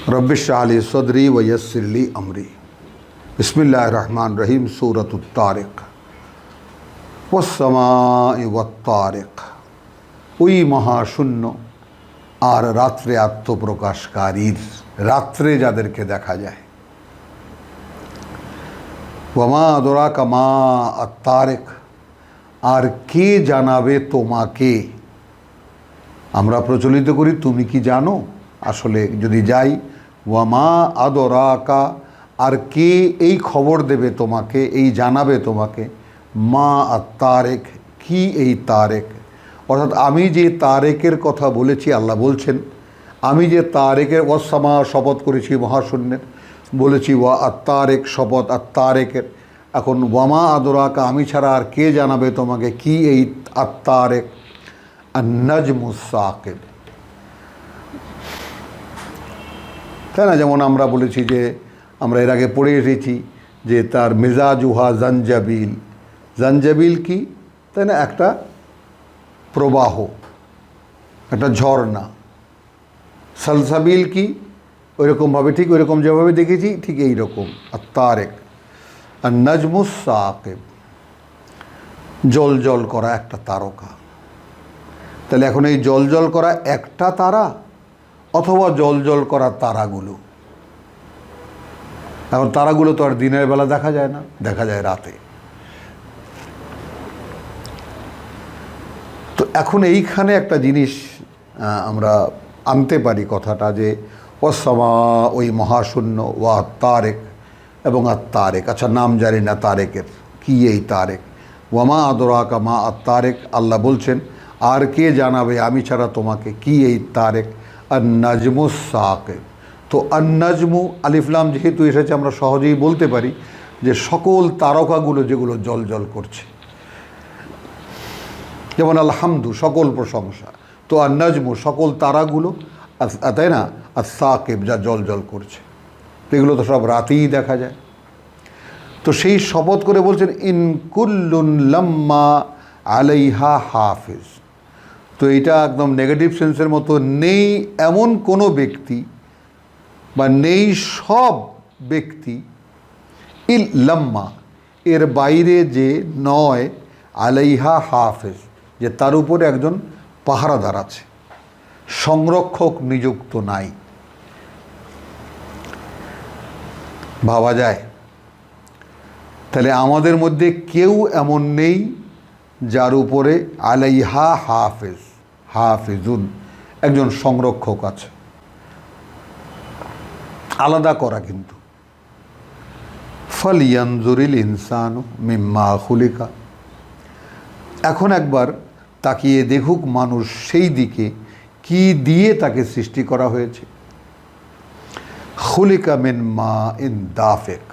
रब्बिश्रह ली सदरी व यस्सिर ली अमरी। बिस्मिल्लाहिर रहमानिर रहीम। सूरतुत तारिक वस्समाइ वत्तारिक। ওই মহাশূন্য আর রাত্রে আত্মপ্রকাশকারীর, রাত্রে যাদেরকে দেখা যায়। ওয়ামা আদরাকা মা আত-তারিক, আর কে জানাবে তোমাকে। আমরা প্রচলিত করি তুমি কি জানো, আসলে যদি যাই ওয়ামা আদরাকা, আর কে এই খবর দেবে তোমাকে, এই জানাবে তোমাকে, মা আত-তারিক, কি এই তারেক। অর্থাৎ আমি যে তারেকের কথা বলেছি, আল্লাহ বলছেন আমি যে তারেকের ওয়াসসামা শপথ করেছি মহাশূন্যের, বলেছি ওয়া আত-তারিক শপথ আত-তারেকের। এখন ওয়ামা আদরাকা, আমি ছাড়া আর কে জানাবে তোমাকে কি এই আত-তারিক। আন-নাজমুস সাকিব, তাই না? যেমন আমরা বলেছি যে আমরা এর আগে পড়ে এসেছি যে তার মিজাজুহা জাঞ্জাবিল। জাঞ্জাবিল কি, তাই না? একটা প্রবাহ, একটা ঝর্ণা। সালসাবিল কি, ওইরকমভাবে, ঠিক ওইরকম যেভাবে দেখেছি ঠিক এই রকম। আত-তারিক আর নাজমুস সাকিব, জল জল করা একটা তারকা। তাহলে এখন এই জল জল করা একটা তারা অথবা জল জল করা তারাগুলো। এখন তারাগুলো তো আর দিনের বেলা দেখা যায় না, দেখা যায় রাতে। তো এখন এইখানে একটা জিনিস আমরা আনতে পারি কথাটা, যে ওয়াসসামা, ওই মহাশূন্য, ওয়া তারেক এবং আত-তারিক। আচ্ছা, নাম জানি না তারেকের, কি এই তারেক। ওয়ামা আদরাকা মা আত-তারিক, আল্লাহ বলছেন আর কে জানাবে আমি ছাড়া তোমাকে কি এই তারেক। আন-নাজমুস সাকিব। তো আন-নাজমু আলিফ লাম যেহেতু এসেছে, আমরা সহজেই বলতে পারি যে সকল তারকাগুলো যেগুলো জল জল করছে। যেমন আলহামদু, সকল প্রশংসা। তো আন-নাজমু, সকল তারাগুলো, তাই না? আস-সাকিব, যা জল জল করছে। এগুলো তো সব রাতেই দেখা যায়। তো সেই শপথ করে বলছেন ইন কুল্লুন লাম্মা আলাইহা হাফিজ। তো এটা একদম নেগেটিভ সেন্সের মতো, নেই এমন কোনো ব্যক্তি বা নেই সব ব্যক্তি, লাম্মা এর বাইরে যে নয়, আলাইহা হাফেজ যে তার উপরে একজন পাহারাদার আছে, সংরক্ষক নিযুক্ত নাই। ভাবা যায়? তাহলে আমাদের মধ্যে কেউ এমন নেই যার উপরে আলাইহা হাফেজ, হাফিজুন, একজন সংরক্ষক আছে। আলাদা করা কিন্তু। ফালিয়ানজুরিল ইনসানু মিম্মা খুলিকা। এখন একবার তাকিয়ে দেখুক মানুষ সেই দিকে কি দিয়ে তাকে সৃষ্টি করা হয়েছে। খুলিকা মিন মাইন দাফিক,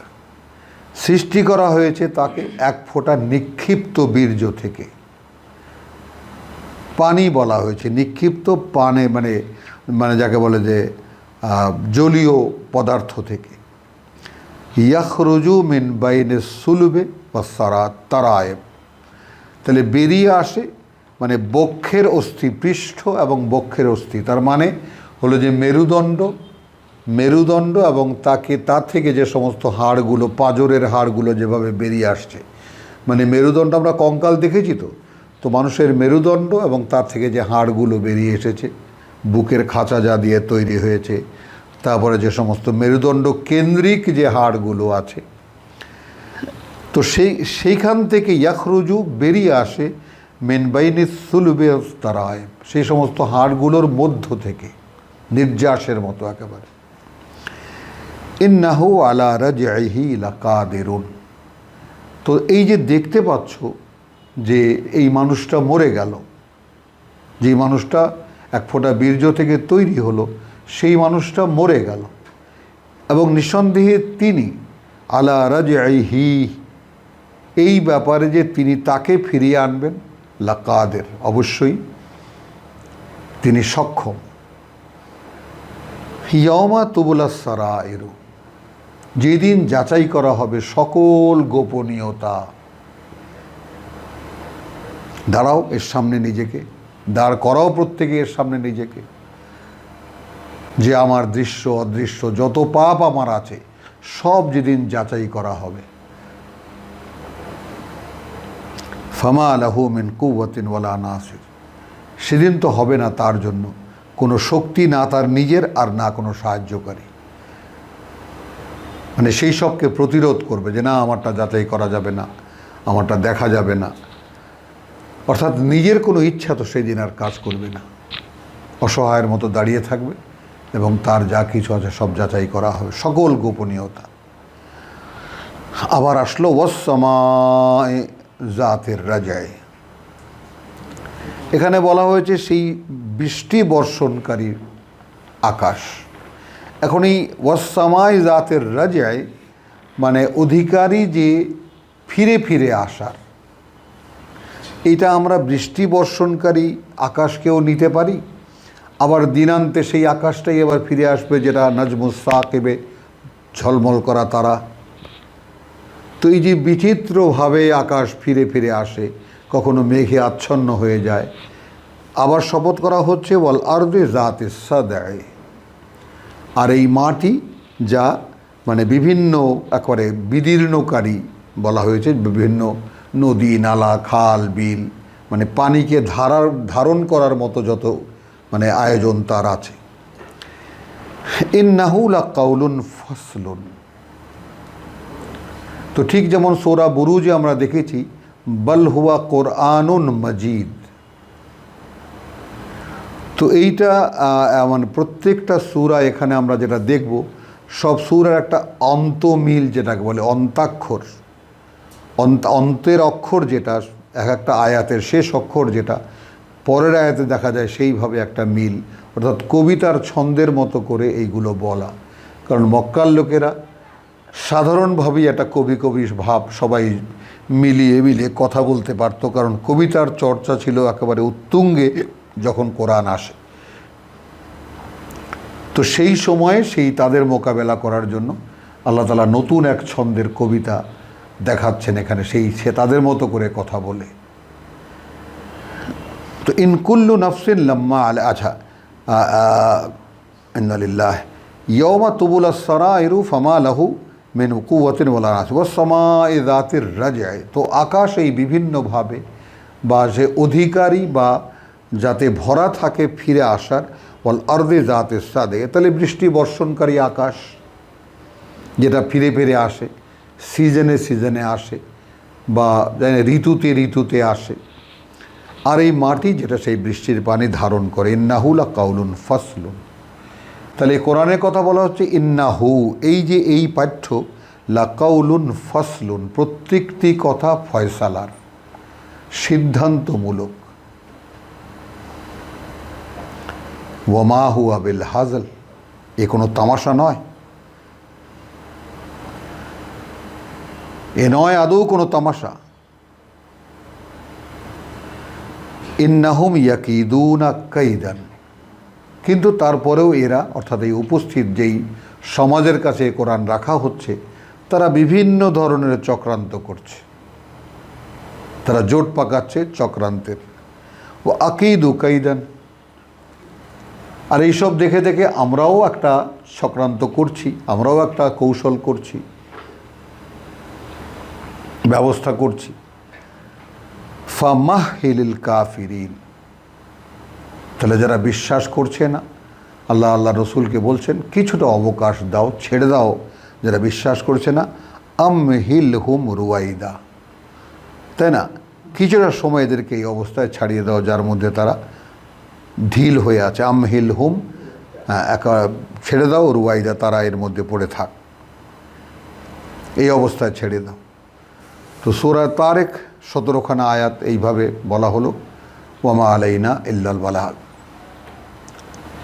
সৃষ্টি করা হয়েছে তাকে এক ফোঁটা নিক্ষিপ্ত বীর্য থেকে। পানি বলা হয়েছে, নিক্ষিপ্ত পানে মানে মানে যাকে বলে যে জলীয় পদার্থ থেকে। ইয়াখরুজু মিন বাইনে সুলবে ওয়াস তারায়েব, তাহলে বেরিয়ে আসে মানে বক্ষের অস্থি, পৃষ্ঠ এবং বক্ষের অস্থি, তার মানে হলো যে মেরুদণ্ড, মেরুদণ্ড এবং তার থেকে যে সমস্ত হাড়গুলো, পাঁজরের হাড়গুলো যেভাবে বেরিয়ে আসছে, মানে মেরুদণ্ড আমরা কঙ্কাল দেখেছি তো মানুষের মেরুদণ্ড এবং তার থেকে যে হাড়গুলো বেরিয়ে এসেছে, বুকের খাঁচা যা দিয়ে তৈরি হয়েছে, তারপরে যে সমস্ত মেরুদণ্ড কেন্দ্রিক যে হাড়গুলো আছে, তো সেইখান থেকে ইয়াখরুজু বেরিয়ে আসে মিন বাইনি সুলবে তারায়েব, সেই সমস্ত হাড়গুলোর মধ্য থেকে, নির্যাসের মতো একেবারে। ইন্নাহু আলা রাজইহি লাকাদিরুন। তো এই যে দেখতে পাচ্ছ যে এই মানুষটা মরে গেল, যে মানুষটা এক ফোঁটা বীর্য থেকে তৈরি হলো, সেই মানুষটা মরে গেল এবং নিঃসন্দেহে তিনি আলা রাজইহি, এই ব্যাপারে যে তিনি তাকে ফিরিয়ে আনবেন, লাকাদের, অবশ্যই তিনি সক্ষম। ইয়াওমা তুবলাস সারাইরু, যেদিন যাচাই করা হবে সকল গোপনীয়তা। দাঁড়াও এর সামনে নিজেকে, দাঁড় করাও প্রত্যেকে এর সামনে নিজেকে। যে আমার দৃশ্য অদৃশ্য যত পাপ আমার আছে সব যেদিন যাচাই করা হবে। ফামা লাহু মিন কুওয়াতিন ওয়ালা নাসির, সেদিন তো হবে না তার জন্য কোনো শক্তি, না তার নিজের আর না কোনো সাহায্যকারী। মানে সেই সবকে প্রতিরোধ করবে যে না আমারটা যাচাই করা যাবে না, আমারটা দেখা যাবে না। অর্থাৎ নিজের কোনো ইচ্ছা তো সেই দিন আর কাজ করবে না, অসহায়ের মতো দাঁড়িয়ে থাকবে এবং তার যা কিছু আছে সব যাচাই করা হবে, সকল গোপনীয়তা। আবার আসলো ওয়াস-সামায়ে যাতির রাজায়, এখানে বলা হয়েছে সেই বৃষ্টি বর্ষণকারী আকাশ। এখন এই ওয়াস-সামায়ে যাতির রাজায় মানে অধিকারী যে ফিরে ফিরে আসার, এইটা আমরা বৃষ্টি বর্ষণকারী আকাশকেও নিতে পারি, আবার দিনান্তে সেই আকাশটাই আবার ফিরে আসবে যেটা নাজমুস সাকিবে, ঝলমল করা তারা। তো এই যে বিচিত্রভাবে আকাশ ফিরে ফিরে আসে, কখনো মেঘে আচ্ছন্ন হয়ে যায়। আবার শপথ করা হচ্ছে ওয়াল আরদি যাতিস সাদঈ, আর এই মাটি যা মানে বিভিন্ন একেবারে বিদীর্ণকারী বলা হয়েছে, বিভিন্ন নদী নালা খাল বিল, মানে পানিকে ধারণ করার মতো যত মানে আয়োজন তার আছে। ইন্নাহু লাকাউলুন ফাসলুন, তো ঠিক যেমন সূরা বুরুজে আমরা দেখেছি বাল হুয়া কোরআনুন মাজিদ, তো এইটা মানে প্রত্যেকটা সূরা এখানে আমরা যেটা দেখব সব সূরার একটা অন্তমিল, যেটাকে বলে অন্তাক্ষর, অন্তের অক্ষর যেটা এক একটা আয়াতের শেষ অক্ষর যেটা পরের আয়াতে দেখা যায় সেইভাবে একটা মিল, অর্থাৎ কবিতার ছন্দের মতো করে এইগুলো বলা। কারণ মক্কার লোকেরা সাধারণভাবেই একটা কবি ভাব সবাই মিলিয়ে কথা বলতে পারতো, কারণ কবিতার চর্চা ছিল একেবারে উত্তুঙ্গে যখন কোরআন আসে। তো সেই সময়ে সেই তাদের মোকাবেলা করার জন্য আল্লাহ তাআলা নতুন এক ছন্দের কবিতা দেখাচ্ছেন এখানে, সে তাদের মতো করে কথা বলে। তো ইন কুল্লু নাফসিন লাম্মা আচ্ছা ইন্না লিল্লাহি ইয়াওমা তুবুলাস সারাইরু ফামা লাহু মিন কুওয়াতিন ওয়ালা নাসির ওয়াস-সামায়ে যাতির রাজঈ, তো আকাশ এই বিভিন্নভাবে বা যে অধিকারী বা যাতে ভরা থাকে ফিরে আসার, ওয়াল আরদি যাতিস সাদঈ, তাহলে বৃষ্টি বর্ষণকারী আকাশ যেটা ফিরে ফিরে আসে, সিজনে সিজনে আসে বা ঋতুতে আসে, আর এই মাটি যেটা সেই বৃষ্টির পানি ধারণ করে। ইন্নাহু লাকাউলুন ফাসলুন, তাহলে কোরআনের কথা বলা হচ্ছে ইন্নাহু, এই যে এই পাঠ্য লাকাউলুন ফাসলুন, প্রত্যেকটি কথা ফয়সালার, সিদ্ধান্তমূলক। ওয়ামা হুয়া বিল হাজল, এ কোনো তামাশা নয়, এ নয় আদৌ কোনো তামাশা। ইন্নাহুম ইয়াকিদুনা কাইদান, কিন্তু তারপরেও এরা, অর্থাৎ এই উপস্থিত যেই সমাজের কাছে কোরআন রাখা হচ্ছে, তারা বিভিন্ন ধরনের চক্রান্ত করছে, তারা জোট পাকাচ্ছে চক্রান্তের। ও আকিদু কাইদান, আর এইসব দেখে দেখে আমরাও একটা চক্রান্ত করছি, আমরাও একটা কৌশল করছি, ব্যবস্থা করছি। ফামাহহিলিল কাফিরিন, তাহলে যারা বিশ্বাস করছে না, আল্লাহ রসুলকে বলছেন কিছুটা অবকাশ দাও, ছেড়ে দাও যারা বিশ্বাস করছে না। আমহিলহুম রুয়াইদা, তাই না, কিছুটা সময় এদেরকে এই অবস্থায় ছাড়িয়ে দাও যার মধ্যে তারা ঢিল হয়ে আছে। আমহিলহুম, একা ছেড়ে দাও, রুয়াইদা, তারা এর মধ্যে পড়ে থাক, এই অবস্থায় ছেড়ে দাও। তো সূরা তারিক 17খানা আয়াত এইভাবে বলা হলো, ওয়ামা আলাইনা ইল্লাল বালাগ।